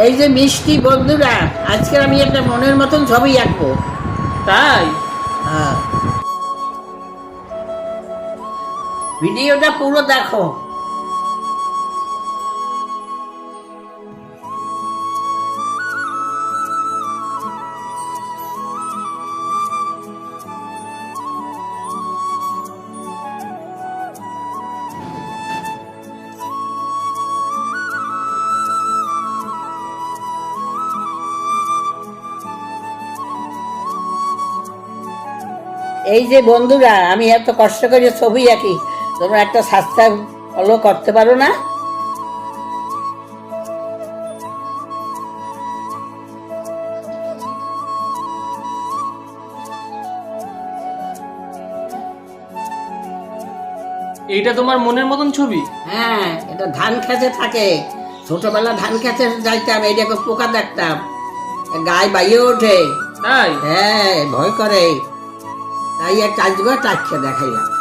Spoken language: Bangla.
এই যে মিষ্টি বন্ধুরা, আজকে আমি একটা মনের মতন ছবি আঁকবো। তাই? হ্যাঁ, ভিডিওটা পুরো দেখো। এই যে বন্ধুরা, আমি এত কষ্ট করে ছবি আঁকি, তোমরা একটা সাবস্ক্রাইব ফলো করতে পারো না? এইটা তোমার মনের মতন ছবি? হ্যাঁ, এটা ধান খেতে থাকে। ছোটবেলা ধান খেতে যাইতাম, এইটাকে পোকা দেখতাম, গায়ে বাইয়ে ওঠে। তাই? হ্যাঁ, ভয় করে। তাই একটা আজকে টাচকে দেখাইলাম।